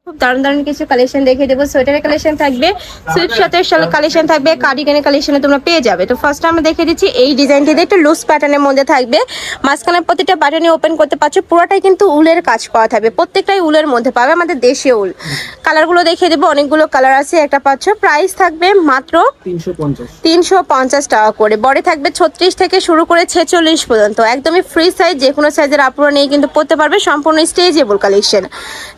খুব দারুণ দারুণ কিছু কালেকশন দেখিয়ে দেবো। সোয়েটারের কালেকশন থাকবে, সুইট শার্টের কালেকশন থাকবে, কার্ডিগানের কালেকশনে তোমরা পেয়ে যাবে। তো ফার্স্ট আমরা দেখিয়ে দিচ্ছি এই ডিজাইনটিতে একটু লুজ প্যাটার্নের মধ্যে থাকবে। মাঝখানে প্রতিটা বাটনে ওপেন করতে পারছো, পুরোটাই কিন্তু উলের কাজ করা থাকবে, প্রত্যেকটাই উলের মধ্যে পাবে, আমাদের দেশীয় উল। কালারগুলো দেখিয়ে দেবো, অনেকগুলো কালার আছে, একটা পাচ্ছ। প্রাইস থাকবে মাত্র 350 টাকা করে। বডি থাকবে 36 থেকে শুরু করে 46 পর্যন্ত, একদমই ফ্রি সাইজ, যে কোনো সাইজের আপুরা নিয়ে কিন্তু পড়তে পারবে, সম্পূর্ণ স্টেজেবল কালেকশন।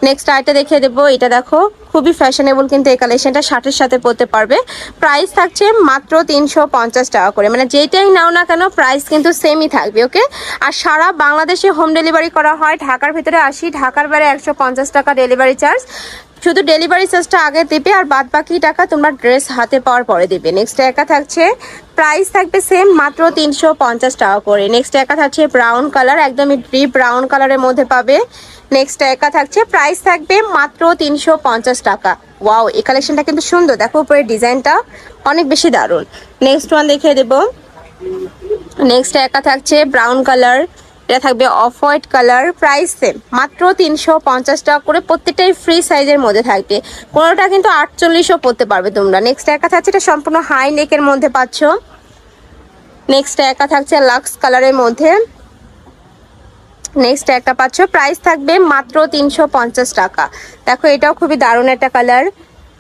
নেক্সট আইটা দেখিয়ে দেবো, এটা দেখো খুবই ফ্যাশনেবল, কিন্তু এই কালেকশনটা শার্টের সাথে পরতে পারবে। প্রাইস থাকছে মাত্র 350 টাকা করে, মানে যেটাই নাও না কেন প্রাইস কিন্তু সেমই থাকবে। ওকে, আর সারা বাংলাদেশে হোম ডেলিভারি করা হয়। ঢাকার ভিতরে 80, ঢাকার বাইরে 150 টাকা ডেলিভারি চার্জ। শুধু ডেলিভারি চার্জটা আগে দেবে, আর বাদ বাকি টাকা তোমরা ড্রেস হাতে পাওয়ার পরে দেবে। নেক্সট একা থাকছে, প্রাইস থাকবে সেম মাত্র 350 টাকা করে। নেক্সট একা থাকছে ব্রাউন কালার, একদমই ডিপ ব্রাউন কালারের মধ্যে পাবে। নেক্সট একা থাকছে, প্রাইস থাকবে মাত্র 350 টাকা। ওয়াও, এই কালেকশনটা কিন্তু সুন্দর, দেখো উপরে ডিজাইনটা অনেক বেশি দারুণ। নেক্সট ওয়ান দেখিয়ে দেবো। নেক্সট একা থাকছে ব্রাউন কালার, এটা থাকবে off white colour, price same মাত্র 350 টাকা করে। প্রত্যেকটাই ফ্রি সাইজের মধ্যে থাকবে, কোনোটা কিন্তু 48ও পরতে পারবে তোমরা। নেক্সট একা থাকছে, এটা সম্পূর্ণ হাই নেকের মধ্যে পাচ্ছ। নেক্সট একা থাকছে লাক্স কালারের মধ্যে। নেক্সট একটা পাচ্ছ, প্রাইস থাকবে মাত্র 350 টাকা। দেখো এটাও খুবই দারুণ একটা কালার,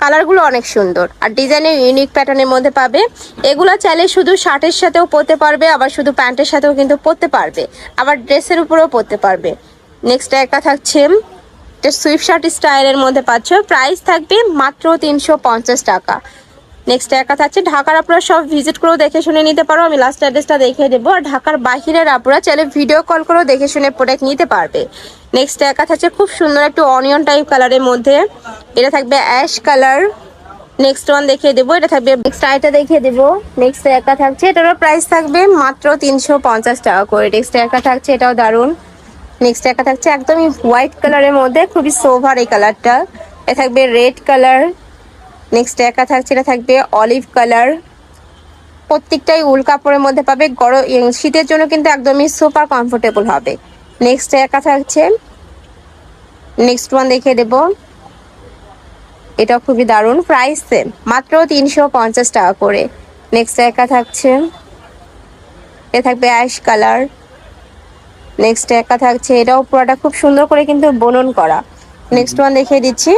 কালারগুলো অনেক সুন্দর, আর ডিজাইনের ইউনিক প্যাটার্নের মধ্যে পাবে। এগুলো চাইলে শুধু শার্টের সাথেও পরতে পারবে, আবার শুধু প্যান্টের সাথেও কিন্তু পরতে পারবে, আবার ড্রেসের উপরেও পরতে পারবে। নেক্সট একটা থাকছে, এটা সুইফট শার্ট স্টাইলের মধ্যে পাচ্ছ, প্রাইস থাকবে মাত্র 350 টাকা। নেক্সট একা থাকছে, ঢাকার আপনারা সব ভিজিট করেও দেখে শুনে নিতে পারো, আমি লাস্ট অ্যাড্রেসটা দেখিয়ে দেবো। আর ঢাকার বাহিরের আপনারা চাইলে ভিডিও কল করেও দেখে শুনে প্রোডাক্ট নিতে পারবে। নেক্সট একা থাকছে খুব সুন্দর একটু অনিয়ন টাইপ কালারের মধ্যে, এটা থাকবে অ্যাশ কালার। নেক্সট ওয়ান দেখিয়ে দেবো, এটা থাকবে নেক্সট আইটা দেখিয়ে দেবো। নেক্সট একা থাকছে, এটারও প্রাইস থাকবে মাত্র 350 টাকা করে। নেক্সট একা থাকছে, এটাও দারুণ। নেক্সট একা থাকছে একদমই হোয়াইট কালারের মধ্যে, খুবই সোভার এই কালারটা। এটা থাকবে রেড কালার। নেক্সট একা থাকছে, এটা থাকবে অলিভ কালার। প্রত্যেকটাই উল কাপড়ের মধ্যে পাবে, গরম শীতের জন্য কিন্তু একদমই সুপার কমফোর্টেবল হবে। নেক্সট একা থাকছে, নেক্সট ওয়ান দেখিয়ে দেব, এটা খুবই দারুণ, প্রাইস সেম মাত্র 350 টাকা করে। নেক্সট একা থাকছে, এটা থাকবে অ্যাশ কালার। নেক্সট একা থাকছে, এটাও পুরোটা খুব সুন্দর করে কিন্তু বুনন করা। নেক্সট ওয়ান দেখিয়ে দিচ্ছি,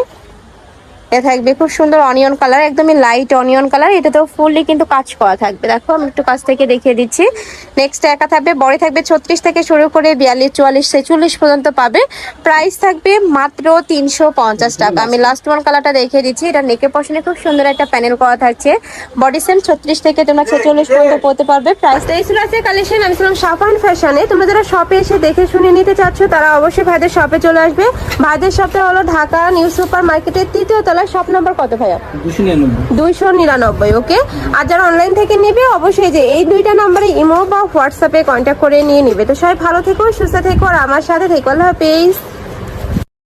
এটা থাকবে খুব সুন্দর অনিয়ন কালার, একদমই লাইট অনিয়ন কালার, এটাতেও ফুললি কিন্তু কাজ করা থাকবে। দেখো আমি একটু কাছ থেকে দেখিয়ে দিচ্ছি। নেক্সট একা থাকবে, বড় থাকবে 36 থেকে শুরু করে 42, 44, 46 পর্যন্ত পাবে। প্রাইস থাকবে মাত্র 350 টাকা। আমি লাস্ট ওয়ান কালারটা দেখিয়ে দিচ্ছি, এটা নেকের পশনে খুব সুন্দর একটা প্যানেল করা থাকছে, বডি সেম 36 থেকে তোমরা 46 পর্যন্ত পড়তে পারবে। প্রাইস এই আছে কালেকশন। আমি ছিলাম শাফান ফ্যাশনে। তোমরা যারা শপে এসে দেখে শুনে নিতে চাচ্ছ তারা অবশ্যই ভাইদের শপে চলে আসবে। ভাইদের শপটা হলো ঢাকা নিউ সুপার মার্কেটের 3য় তলা। শপ নাম্বার কত ভাইয়া? 299। ওকে, আর যারা অনলাইন থেকে নেবে অবশ্যই যে এই দুইটা নাম্বারে ইমো বা হোয়াটসঅ্যাপে কন্ট্যাক্ট করে নিয়ে নেবে। তো সবাই ভালো থেকো, সুস্থ থেকো, আর আমার সাথে থেকো। আল্লাহ হাফেজ।